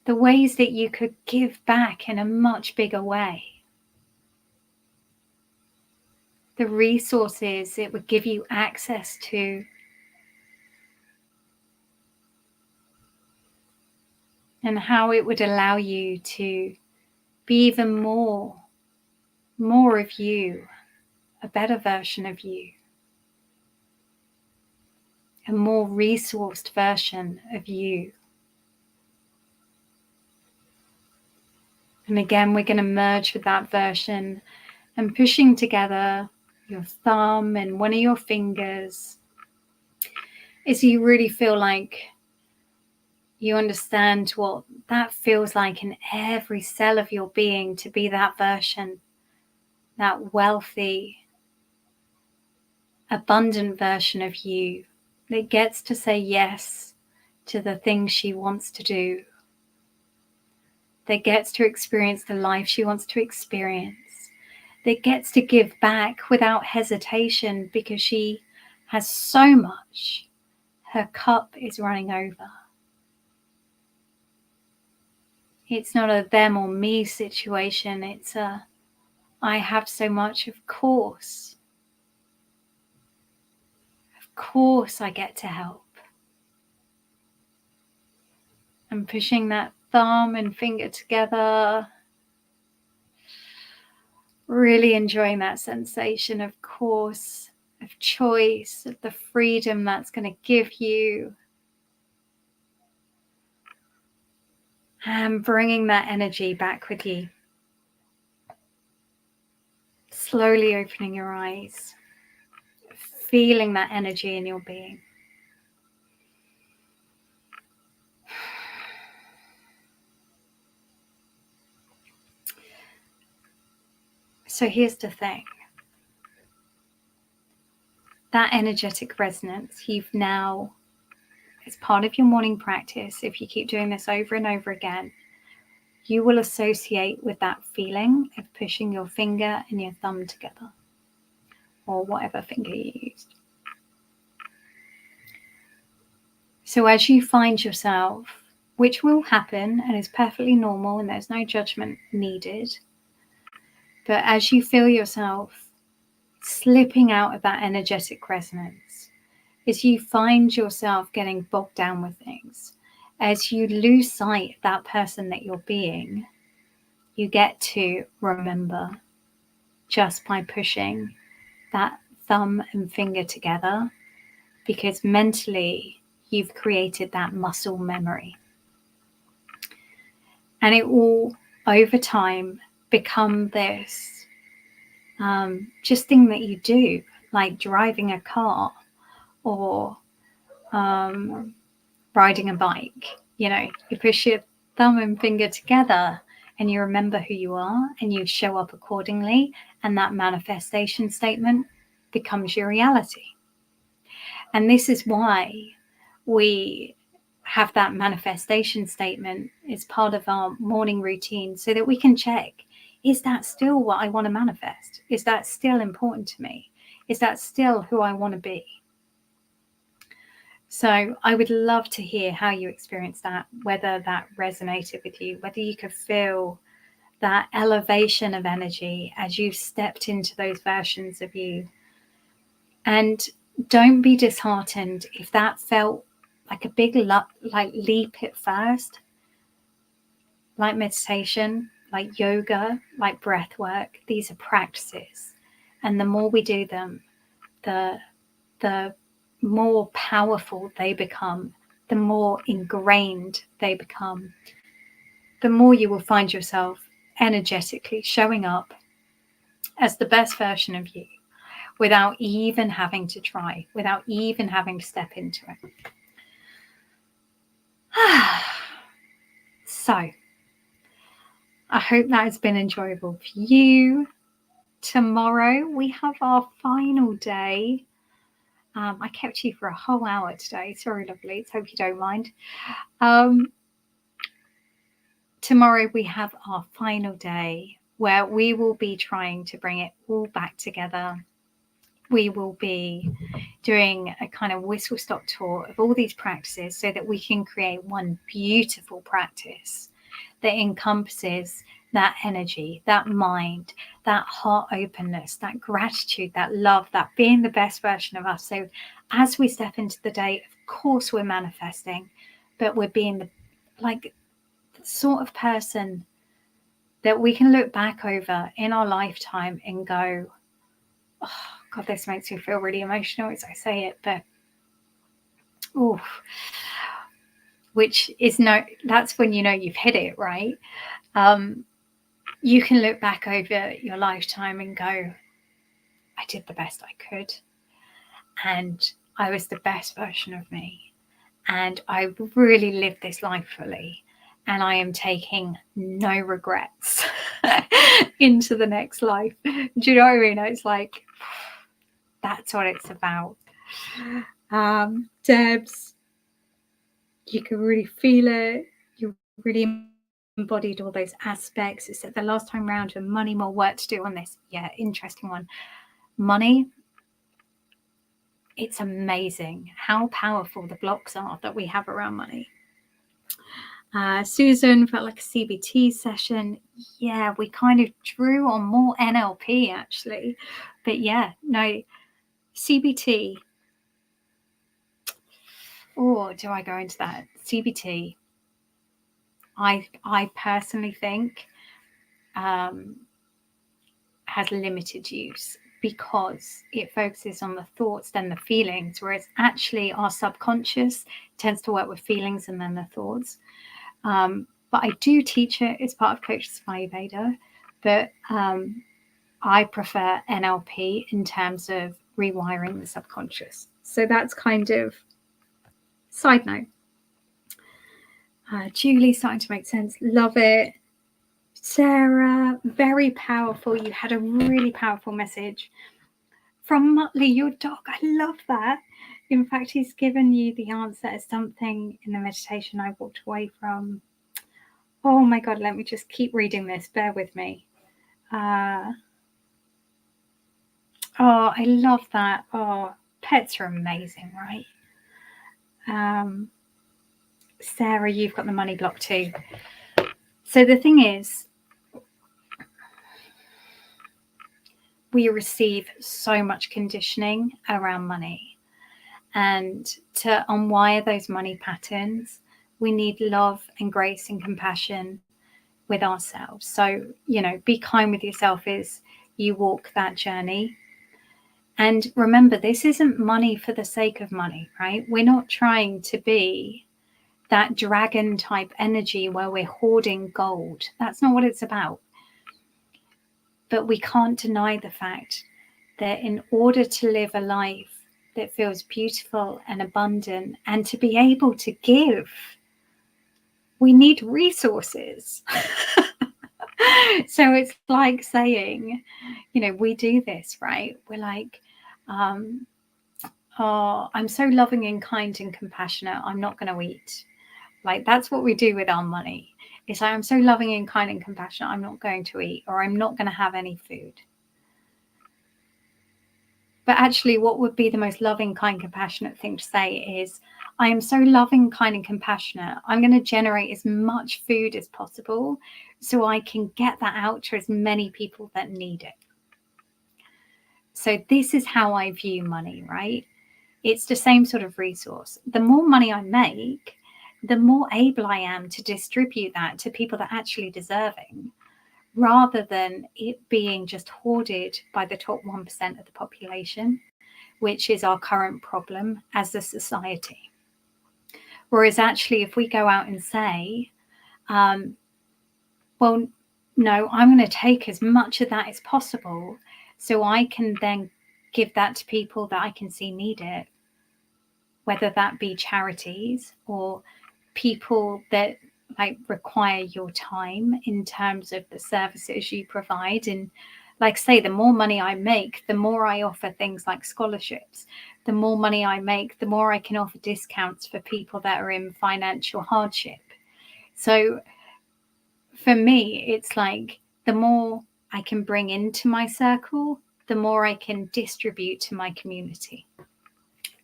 the ways that you could give back in a much bigger way, the resources it would give you access to, and how it would allow you to be even more of you, a better version of you, a more resourced version of you. And again, we're going to merge with that version and pushing together your thumb and one of your fingers as you really feel like you understand what that feels like in every cell of your being, to be that version, that wealthy, abundant version of you that gets to say yes to the things she wants to do, that gets to experience the life she wants to experience, that gets to give back without hesitation because she has so much. Her cup is running over. It's not a them or me situation. It's a I have so much, of course. Of course I get to help. And pushing that thumb and finger together. Really enjoying that sensation, of course, of choice, of the freedom that's going to give you. And bringing that energy back with you. Slowly opening your eyes, feeling that energy in your being. So here's the thing. That energetic resonance, you've now, as part of your morning practice, if you keep doing this over and over again, you will associate with that feeling of pushing your finger and your thumb together, or whatever finger you used. So as you find yourself, which will happen and is perfectly normal and there's no judgment needed, but as you feel yourself slipping out of that energetic resonance, as you find yourself getting bogged down with things, as you lose sight of that person that you're being, you get to remember just by pushing that thumb and finger together, because mentally you've created that muscle memory. And it will, over time, become this just thing that you do, like driving a car or riding a bike. You know, you push your thumb and finger together and you remember who you are and you show up accordingly, and that manifestation statement becomes your reality. And this is why we have that manifestation statement as part of our morning routine, so that we can check, is that still what I want to manifest? Is that still important to me? Is that still who I want to be? So I would love to hear how you experienced that, whether that resonated with you, whether you could feel that elevation of energy as you stepped into those versions of you. And don't be disheartened if that felt like a big leap at first, like meditation, like yoga, like breath work. These are practices, and the more we do them, the more powerful they become, the more ingrained they become, the more you will find yourself energetically showing up as the best version of you without even having to try, without even having to step into it. So, I hope that has been enjoyable for you. Tomorrow we have our final day. I kept you for a whole hour today. Sorry, lovelies. Hope you don't mind. Tomorrow we have our final day where we will be trying to bring it all back together. We will be doing a kind of whistle-stop tour of all these practices so that we can create one beautiful practice that encompasses that energy, that mind, that heart openness, that gratitude, that love, that being the best version of us. So as we step into the day, of course we're manifesting, but we're being the sort of person that we can look back over in our lifetime and go, oh God, this makes me feel really emotional as I say it, but oh, which is that's when you know you've hit it, right? You can look back over your lifetime and go, I did the best I could, and I was the best version of me, and I really lived this life fully, and I am taking no regrets into the next life. Do you know what I mean? It's like, that's what it's about. Debs, you can really feel it. You really embodied all those aspects. It said the last time round, and money, more work to do on this. Yeah, interesting one. Money, it's amazing how powerful the blocks are that we have around money. Susan felt like a CBT session. Yeah, we kind of drew on more NLP actually. But yeah, no, CBT. Oh, do I go into that? CBT, I personally think has limited use because it focuses on the thoughts then the feelings, whereas actually our subconscious tends to work with feelings and then the thoughts. But I do teach it as part of Coach's Ayurveda, but I prefer NLP in terms of rewiring the subconscious. So that's kind of side note. Julie, starting to make sense. Love it. Sarah, very powerful. You had a really powerful message from Muttley, your dog. I love that. In fact, he's given you the answer as something in the meditation I walked away from. Oh my God, let me just keep reading this. Bear with me. Oh, I love that. Oh, pets are amazing, right? Sarah, you've got the money block too. So the thing is, we receive so much conditioning around money. And to unwire those money patterns, we need love and grace and compassion with ourselves. So, you know, be kind with yourself as you walk that journey. And remember, this isn't money for the sake of money, right? We're not trying to be that dragon type energy where we're hoarding gold. That's not what it's about. But we can't deny the fact that in order to live a life that feels beautiful and abundant and to be able to give, we need resources. So it's like saying, you know, we do this, right? We're like, oh, I'm so loving and kind and compassionate, I'm not going to eat. Like, that's what we do with our money. It's like, I'm so loving and kind and compassionate, I'm not going to eat, or I'm not going to have any food. But actually, what would be the most loving, kind, compassionate thing to say is, I am so loving, kind, and compassionate, I'm going to generate as much food as possible so I can get that out to as many people that need it. So this is how I view money, right? It's the same sort of resource. The more money I make, the more able I am to distribute that to people that are actually deserving, rather than it being just hoarded by the top 1% of the population, which is our current problem as a society. Whereas actually, if we go out and say, well, no, I'm going to take as much of that as possible so I can then give that to people that I can see need it, whether that be charities or people that like require your time in terms of the services you provide. And like say, the more money I make, the more I offer things like scholarships. The more money I make, the more I can offer discounts for people that are in financial hardship. So for me, it's like the more I can bring into my circle, the more I can distribute to my community.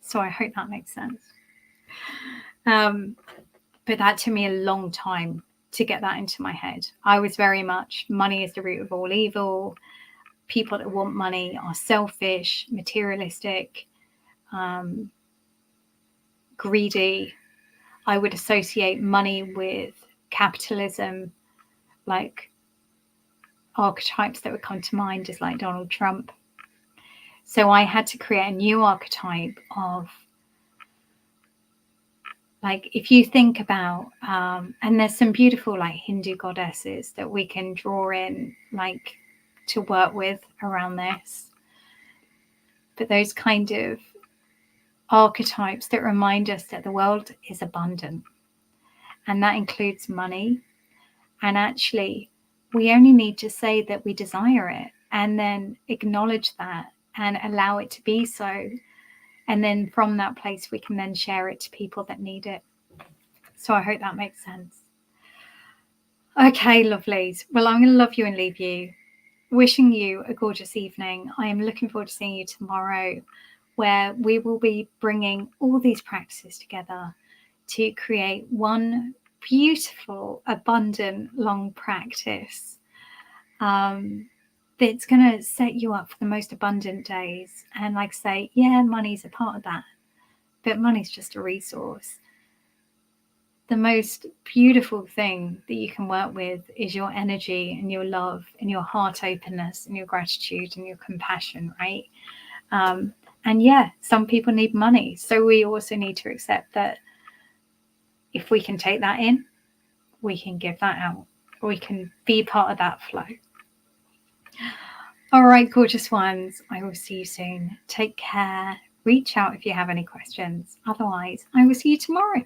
So I hope that makes sense. But that took me a long time to get that into my head. I was very much money is the root of all evil. People that want money are selfish, materialistic, greedy. I would associate money with capitalism, like archetypes that would come to mind is like Donald Trump. So I had to create a new archetype of, like, if you think about, and there's some beautiful like Hindu goddesses that we can draw in, like, to work with around this. But those kind of archetypes that remind us that the world is abundant, and that includes money. And actually, we only need to say that we desire it and then acknowledge that and allow it to be so. And then from that place, we can then share it to people that need it. So I hope that makes sense. Okay, lovelies. Well, I'm going to love you and leave you. Wishing you a gorgeous evening. I am looking forward to seeing you tomorrow, where we will be bringing all these practices together to create one beautiful, abundant, long practice that's going to set you up for the most abundant days. And like I say, yeah, money's a part of that, but money's just a resource. The most beautiful thing that you can work with is your energy and your love and your heart openness and your gratitude and your compassion, right? And yeah, some people need money. So we also need to accept that if we can take that in, we can give that out. We can be part of that flow. All right, gorgeous ones. I will see you soon. Take care. Reach out if you have any questions. Otherwise, I will see you tomorrow.